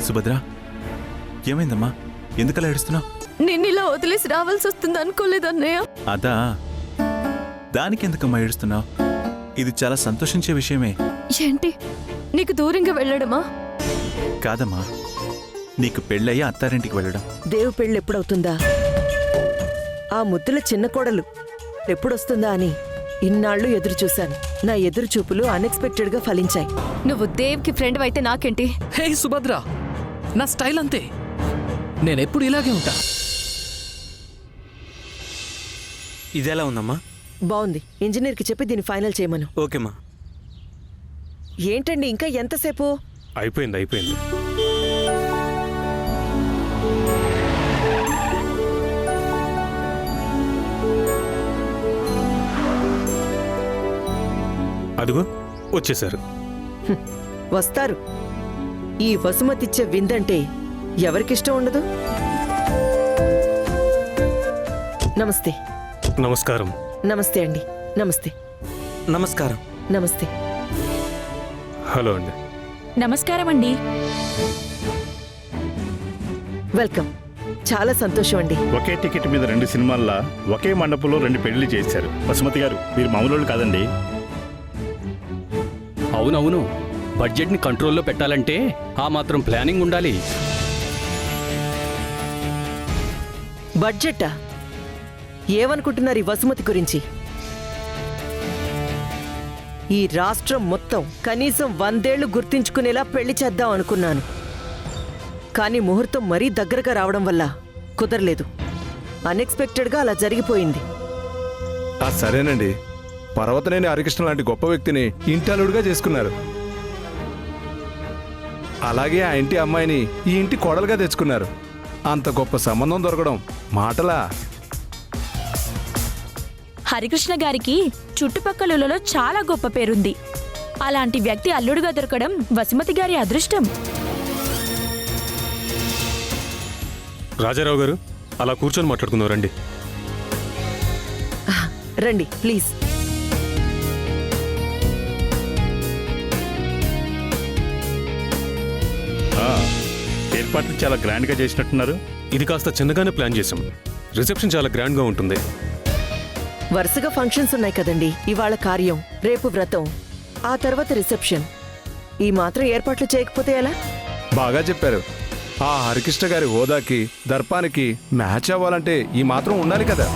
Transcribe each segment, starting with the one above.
సుభద్ర, ఏమైందమ్మా? ఎందుకలా ఏడుస్తున్నావు? నిన్నిలా వదిలేసి రావాల్సి వస్తుంది అనుకోలేదన్నయ్య. అదా, దానికెందుకమ్మా ఏడుస్తున్నావు? ఇది చాలా సంతోషించే విషయమే. ఏంటి, నీకు దూరంగా వెళ్ళడమా? కాదమ్మా, నీకు పెళ్ళయ్యి అత్తారింటికి వెళ్ళడం. దేవు పెళ్ళి ఎప్పుడవుతుందా, ఆ ముద్దుల చిన్న కోడలు ఎప్పుడొస్తుందా అని ఇన్నాళ్ళు ఎదురు చూశాను. నా ఎదురు చూపులు అన్ఎక్స్పెక్టెడ్ గా ఫలించాయి. నువ్వు దేవ్కి ఫ్రెండ్ అయితే నాకేంటి? హే సుభద్ర, నా స్టైల్ అంతే, నేనెప్పుడు ఇలాగే ఉంటా. ఇదెలా ఉందమ్మా? బాగుంది. ఇంజనీర్కి చెప్పి దీన్ని ఫైనల్ చేయమను. ఓకేమ్మా. ఏంటండి ఇంకా ఎంతసేపు? అయిపోయింది. అదిగో వచ్చేశారు. వస్తారు. ఈ వసుమతిచ్చే విందంటే ఎవరికిష్టం ఉండదు? నమస్తే. నమస్కారం. నమస్తే అండి. నమస్తే. నమస్కారం. నమస్తే. హలో అండి. నమస్కారం అండి. వెల్కమ్. చాలా సంతోషం అండి. ఒకే టికెట్ మీద 2 సినిమాల్లో ఒకే మండపంలో 2 పెళ్లి చేశారు. వసుమతి గారు, మీరు మామూలు కాదండి. అవునవును, బడ్జెట్ని కంట్రోల్లో పెట్టాలంటే ఆ మాత్రం ప్లానింగ్ ఉండాలి. బడ్జెట్టా? ఏమనుకుంటున్నారు ఈ వసుమతి గురించి? ఈ రాష్ట్రం మొత్తం కనీసం 100 ఏళ్లు గుర్తించుకునేలా పెళ్లి చేద్దాం అనుకున్నాను. కానీ ముహూర్తం మరీ దగ్గరగా రావడం వల్ల కుదరలేదు. అన్ఎక్స్పెక్టెడ్గా అలా జరిగిపోయింది. సరేనండి, పర్వతనేని హరికృష్ణ లాంటి గొప్ప వ్యక్తిని ఇంటలుడుగా చేసుకున్నారు. అలాగే ఆ ఇంటి అమ్మాయిని ఈ ఇంటి కోడలుగా తెచ్చుకున్నారు. అంత గొప్ప సంబంధం దొరకడం మాటలా? హరికృష్ణ గారికి చుట్టుపక్కలలో చాలా గొప్ప పేరుంది. అలాంటి వ్యక్తి అల్లుడుగా దొరకడం వసుమతి గారి అదృష్టం. రాజారావు గారు, అలా కూర్చొని మాట్లాడుకుందాం రండి. రండి ప్లీజ్. ఏర్పాట్లు చాలా గ్రాండ్ గా చేసినట్టున్నారు. ఇది కాస్త చిన్నగానే ప్లాన్ చేసాం. రిసెప్షన్ చాలా గ్రాండ్ గా ఉంటుంది. వరుసగా ఫంక్షన్స్ ఉన్నాయి కదండి. ఇవాళ కార్యం, రేపు వ్రతం, ఆ తర్వాత రిసెప్షన్. ఈ మాత్రం ఏర్పాట్లు చేయకపోతే ఎలా? బాగా చెప్పారు. ఆ హరికృష్ణ గారి హోదాకి, దర్పానికి మ్యాచ్ అవ్వాలంటే ఈ మాత్రం ఉండాలి కదా.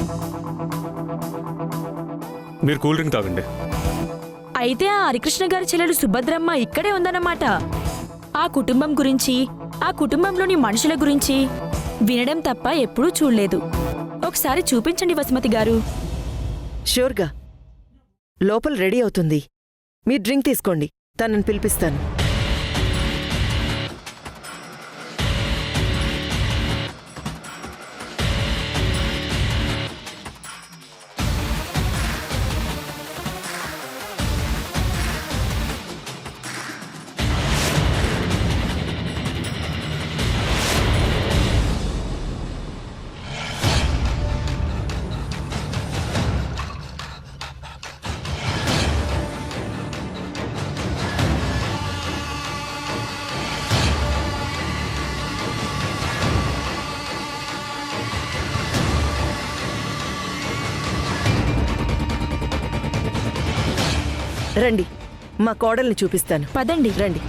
మీరు కూల్ డ్రింక్ తాగండి. అయితే ఆ హరికృష్ణ గారి చెల్లెలు సుభద్రమ్మ ఇక్కడే ఉందన్నమాట. ఆ కుటుంబం గురించి, ఆ కుటుంబంలోని మనుషుల గురించి వినడం తప్ప ఎప్పుడూ చూడలేదు. ఒకసారి చూపించండి వసుమతి గారు. షూర్గా. లోపల రెడీ అవుతుంది. మీరు డ్రింక్ తీసుకోండి, తనని పిలిపిస్తాను. రండి, మా కోడల్ని చూపిస్తాను. పదండి. రండి.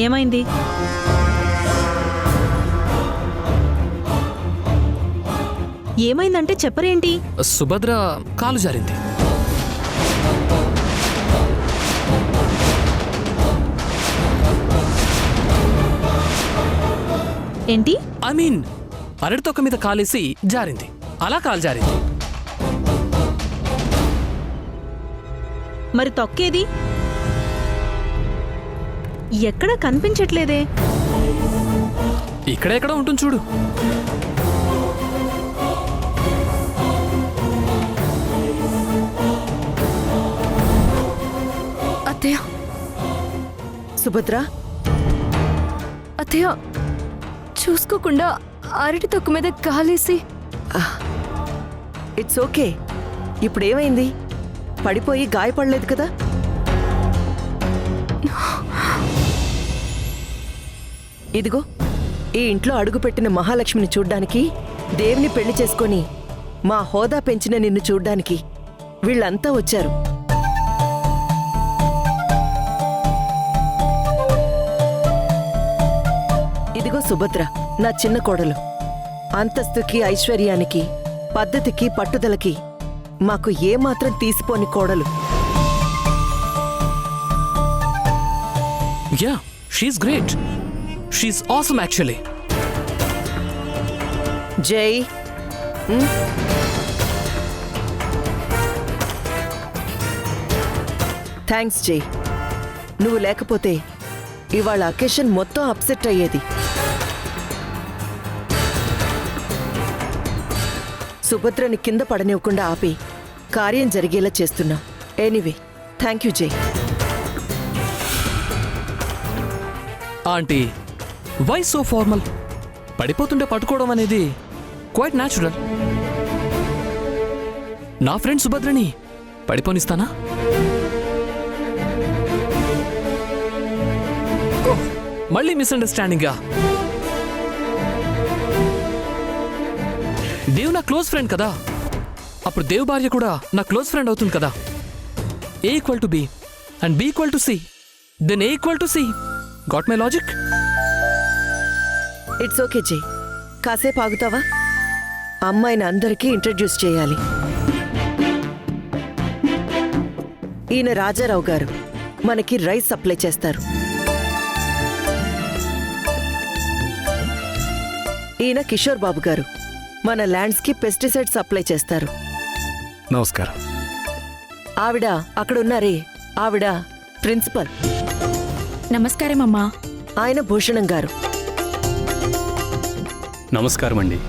ఏమైంది? ఏమైందంటే చెప్పరేంటి? సుభద్ర కాలు జారింది. ఏంటి? ఐ మీన్ అరటి తొక్క మీద కాలేసి జారింది. అలా కాలు జారింది. మరి తొక్కేది? ఎక్కడ కనిపించట్లేదే. ఇక్కడెక్కడ ఉంటుంది చూడు. అత్తయ్య, సుభద్ర, అత్తయ్య, చూసుకోకుండా అరటి తొక్కు మీద కాలేసి. It's okay. ఇప్పుడేమైంది? పడిపోయి గాయపడలేదు కదా? ఇదిగో, ఈ ఇంట్లో అడుగుపెట్టిన మహాలక్ష్మిని చూడ్డానికి, దేవుని పెళ్లి చేసుకొని మా హోదా పెంచిన నిన్ను చూడ్డానికి వీళ్ళంతా వచ్చారు. ఇదిగో సుభద్ర, నా చిన్న కోడలు. అంతస్తుకి, ఐశ్వర్యానికి, పద్ధతికి, పట్టుదలకి మాకు ఏమాత్రం తీసిపోని కోడలు. Yeah, she's great. She's awesome actually. Jai. Thanks Jai. నువ్వు లేకపోతే ఇవాళ అకేషన్ మొత్తం అప్సెట్ అయ్యేది. సుభద్రని కింద పడనివ్వకుండా ఆపి కార్యం జరిగేలా చేస్తున్నాం. Anyway, thank you Jai. Aunty, why so formal? పడిపోతుంటే పట్టుకోవడం అనేది క్వైట్ న్యాచురల్. నా ఫ్రెండ్ సుభద్రని పడిపోనిస్తానా? మళ్ళీ మిస్అండర్స్టాండింగా? దేవ్ నా క్లోజ్ ఫ్రెండ్ కదా, అప్పుడు దేవ్ భార్య కూడా నా క్లోజ్ ఫ్రెండ్ అవుతుంది కదా. A equal to B and B equal to C, then A equal to C. Got my logic? It's okay Jai. కాసేపు ఆగుతావా? అమ్మాయిని అందరికీ ఇంట్రడ్యూస్ చేయాలి. ఈయన రాజారావు గారు, మనకి రైస్ సప్లై చేస్తారు. ఈయన కిషోర్ బాబు గారు, మన ల్యాండ్స్కి పెస్టిసైడ్ సప్లై చేస్తారు. నమస్కారం. ఆవిడ అక్కడ ఉన్నారే, ఆవిడ ప్రిన్సిపల్. నమస్కారం అమ్మా. ఆయన భూషణం గారు. నమస్కారం అండి.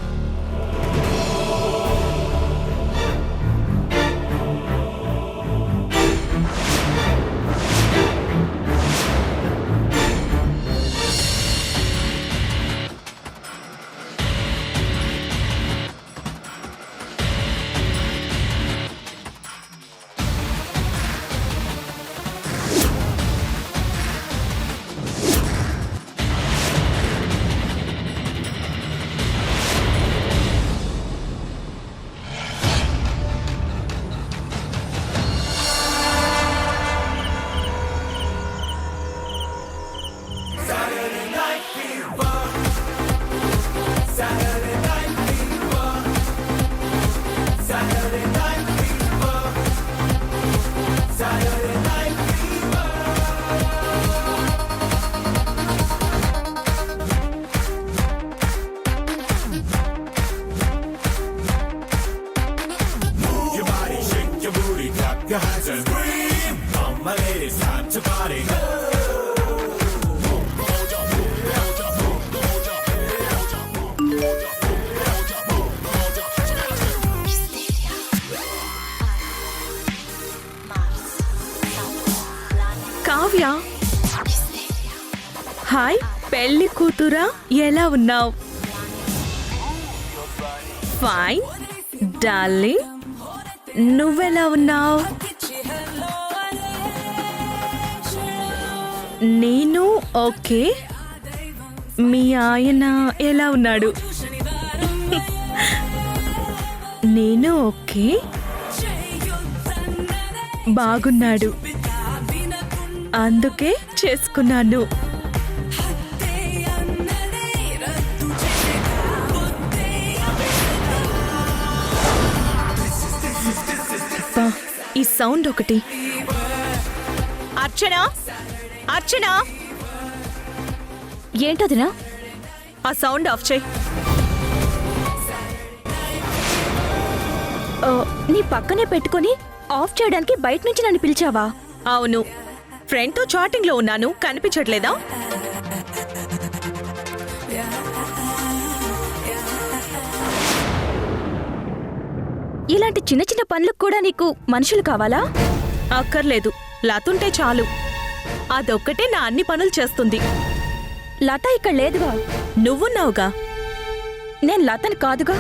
కావ్య, హాయ్ పెళ్లి కూతురా, ఎలా ఉన్నావు? ఫైన్ డార్లింగ్, నువ్వెలా ఉన్నావు? నేను ఓకే. మీ ఆయన ఎలా ఉన్నాడు? నేను ఓకే, బాగున్నాడు, అందుకే చేసుకున్నాను. అబ్బా ఈ సౌండ్ ఒకటి. అర్చన, అర్చన, ఏంటదినా? ఆ సౌండ్ ఆఫ్ చేయి. నీ పక్కనే పెట్టుకొని ఆఫ్ చేయడానికి బయట నుంచి నన్ను పిలిచావా? అవును, ఫ్రెండ్తో చాటింగ్ లో ఉన్నాను, కనిపించట్లేదా? ఇలాంటి చిన్న చిన్న పనులకు కూడా నీకు మనుషులు కావాలా? అక్కర్లేదు, లతుంటే చాలు. అదొక్కటే నా అన్ని పనులు చేస్తుంది. లత ఇక్కడ లేదుగా. నువ్వున్నావుగా. నేను లతని కాదుగా.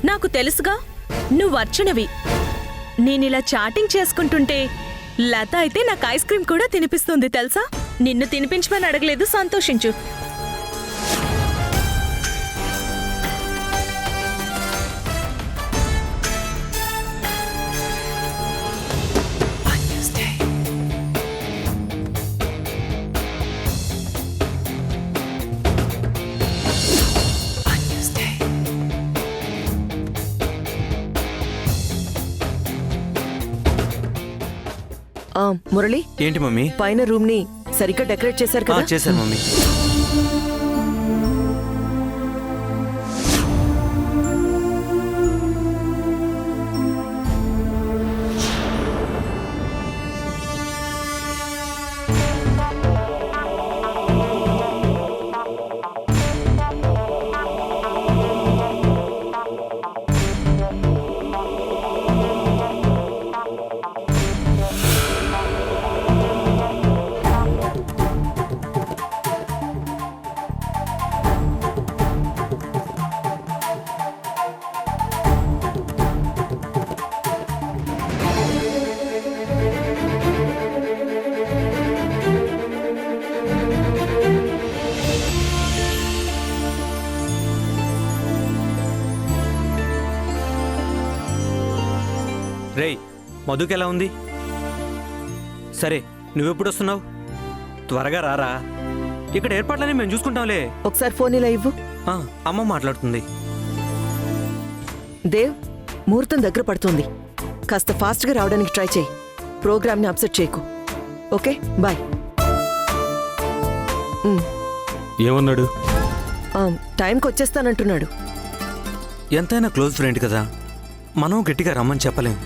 నాకు తెలుసుగా, నువ్వు అర్చనవి. నేనిలా చాటింగ్ చేసుకుంటుంటే లత అయితే నాకు ఐస్ క్రీమ్ కూడా తినిపిస్తుంది తెలుసా. నిన్ను తినిపించమని అడగలేదు, సంతోషించు. మురళి, ఏంటి మమ్మీ? పైన రూమ్ ని సరిగ్గా డెకరేట్ చేశారు కదా? చేశారు మమ్మీ. రేయ్, మధుకి ఎలా ఉంది? సరే, నువ్వెప్పుడు వస్తున్నావు? త్వరగా రారా, ఇక్కడ ఏర్పాట్లనే మేము చూసుకుంటాంలే. ఒకసారి ఫోన్ ఇలా ఇవ్వు. అమ్మ మాట్లాడుతుంది. దేవ్, ముహూర్తం దగ్గర పడుతుంది. కాస్త ఫాస్ట్గా రావడానికి ట్రై చేయి. ప్రోగ్రామ్ని అప్సెట్ చేయకు. Okay, bye. ఏమన్నాడు? టైంకి వచ్చేస్తానంటున్నాడు. ఎంతైనా క్లోజ్ ఫ్రెండ్ కదా, మనం గట్టిగా రమ్మని చెప్పలేం.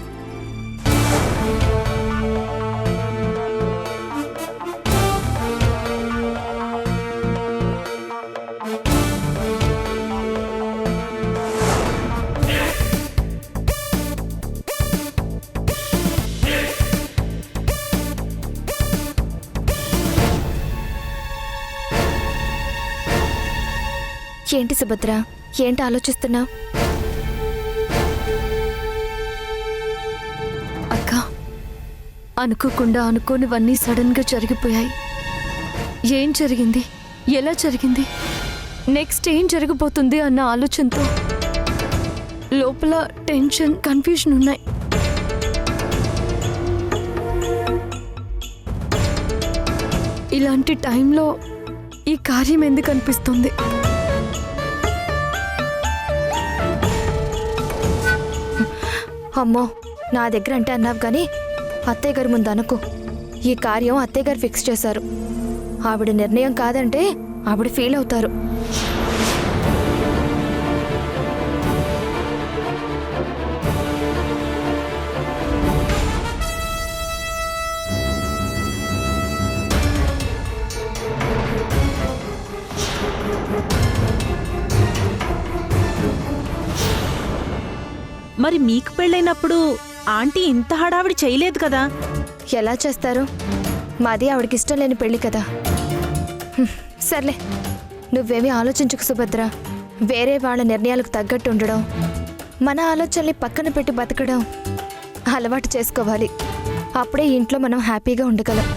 ఏంటి సుభద్ర, ఏంటి ఆలోచిస్తున్నా? అక్క, అనుకోకుండా అనుకోనివన్నీ సడన్ గా జరిగిపోయాయి. ఏం జరిగింది, ఎలా జరిగింది, నెక్స్ట్ ఏం జరగబోతుంది అన్న ఆలోచనతో లోపల టెన్షన్, కన్ఫ్యూజన్ ఉన్నాయి. ఇలాంటి టైంలో ఈ కార్యం ఎందుకు అనిపిస్తుంది? అమ్మో, నా దగ్గర అంటే అన్నావు కానీ అత్తయ్య గారి ముందు అనుకో. ఈ కార్యం అత్తయ్య గారు ఫిక్స్ చేశారు. ఆవిడ నిర్ణయం కాదంటే ఆవిడ ఫీల్ అవుతారు. మరి మీకు పెళ్ళైనప్పుడు ఆంటీ ఇంత హడావిడి చేయలేదు కదా? ఎలా చేస్తారు? మాది ఆవిడకి ఇష్టం లేని పెళ్లి కదా. సర్లే, నువ్వేమీ ఆలోచించకు సుభద్ర. వేరే వాళ్ళ నిర్ణయాలకు తగ్గట్టు ఉండడం, మన ఆలోచనల్ని పక్కన పెట్టి బతకడం అలవాటు చేసుకోవాలి. అప్పుడే ఇంట్లో మనం హ్యాపీగా ఉండగలం.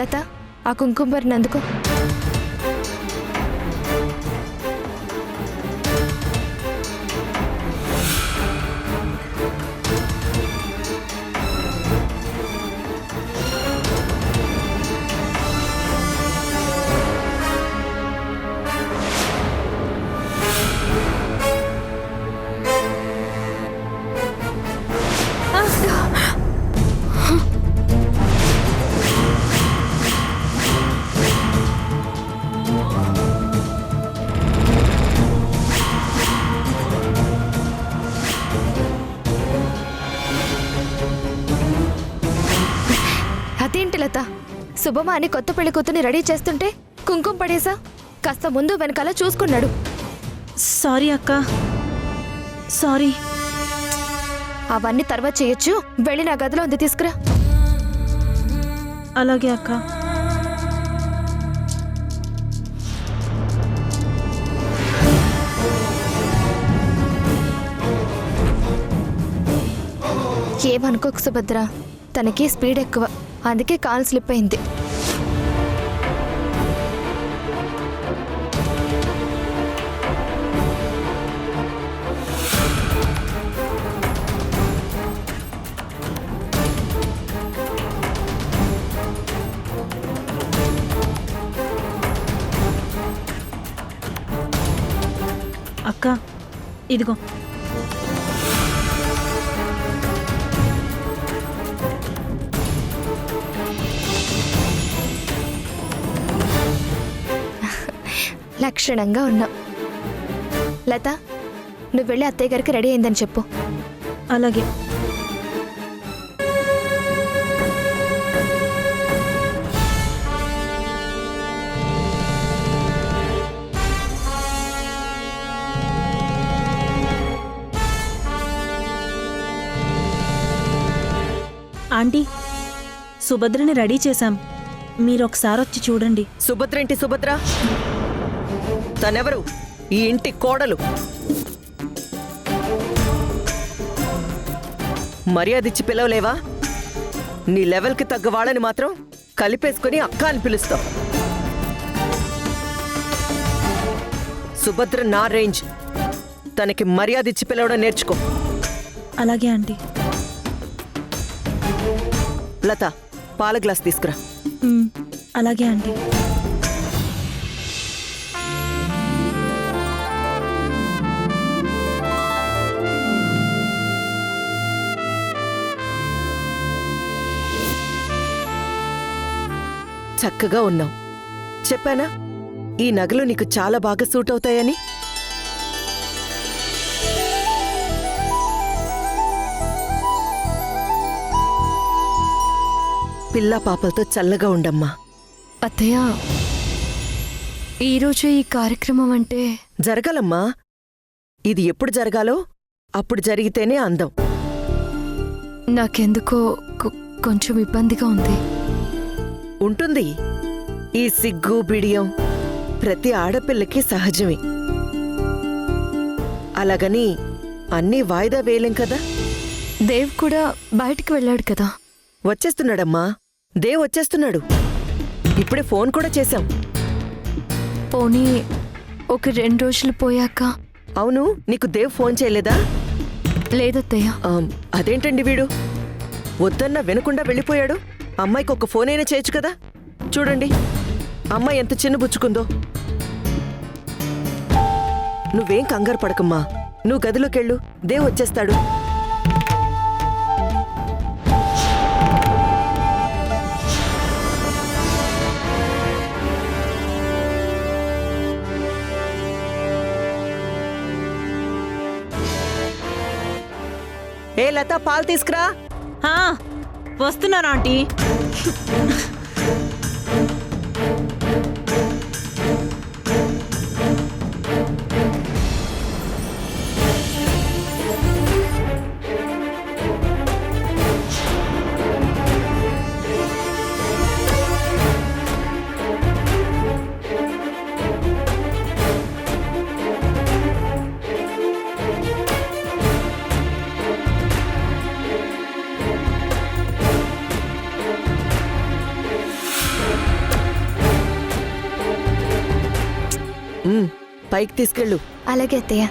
లత, ఆ కుంకుమరిని అందుకో. శుభమా అని కొత్త పెళ్లి కూతుర్ని రెడీ చేస్తుంటే కుంకుమ పడేసా. కాస్త ముందు వెనకాల చూసుకున్నాడు. సారీ అక్క, సారీ. అవన్నీ తర్వాత చేయొచ్చు. వెళ్ళి నా గదిలో ఉంది, తీసుకురా. అలాగే అక్క. ఏమనుకోకు సుభద్ర, తనకి స్పీడ్ ఎక్కువ, అందుకే కాల్ స్లిప్ అయింది. అక్క ఇదిగో. లక్షణంగా ఉన్నావు. లత, నువ్వు వెళ్ళి అత్తయ్య గారికి రెడీ అయిందని చెప్పు. అలాగే. ఆంటీ, సుభద్రని రెడీ చేశాం, మీరొకసారి వచ్చి చూడండి. సుభద్ర ఏంటి సుభద్ర? తనెవరు? ఈ ఇంటి కోడలు. మర్యాదిచ్చి పిలవలేవా? నీ లెవెల్కి తగ్గ వాళ్ళని మాత్రం కలిపేసుకుని అక్క అని పిలుస్తావు. సుభద్ర నా రేంజ్. తనకి మర్యాదిచ్చి పిలవడం నేర్చుకో. అలాగే ఆంటీ. లత, పాల గ్లాస్ తీసుకురా. అలాగే ఆంటీ. చక్కగా ఉన్నావు. చెప్పానా ఈ నగలు నీకు చాలా బాగా సూట్ అవుతాయని? పిల్లా పాపలతో చల్లగా ఉండమ్మా. అత్తయ్య, ఈరోజు ఈ కార్యక్రమం అంటే జరగాలమ్మా. ఇది ఎప్పుడు జరగాలో అప్పుడు జరిగితేనే అందం. నాకెందుకో కొంచెం ఇబ్బందిగా ఉంది. ఉంటుంది. ఈ సిగ్గు బిడియం ప్రతి ఆడపిల్లకి సహజమే. అలాగని అన్నీ వాయిదా వేయలేం కదా. దేవ్ కూడా బయటికి వెళ్ళాడు కదా. వచ్చేస్తున్నాడమ్మా. దేవ్ వచ్చేస్తున్నాడు. ఇప్పుడే ఫోన్ కూడా చేశాం. పోనీ ఒక 2 రోజులు పోయాక. అవును, నీకు దేవ్ ఫోన్ చేయలేదా? లేదత్తయ్య. అదేంటండి వీడు వద్దన్నా వినకుండా వెళ్ళిపోయాడు. అమ్మాయికి ఒక ఫోన్ అయినా చేయొచ్చు కదా. చూడండి అమ్మాయి ఎంత చిన్నబుచ్చుకుందో. నువ్వేం కంగారు పడకమ్మా. నువ్వు గదిలోకెళ్ళు, దేవ్ వచ్చేస్తాడు. ఏ లత, పాలు తీసుకురా. వస్తున్నాను ఆంటీ. పైకి తీసుకెళ్ళు. అలాగే అత్తయ్య.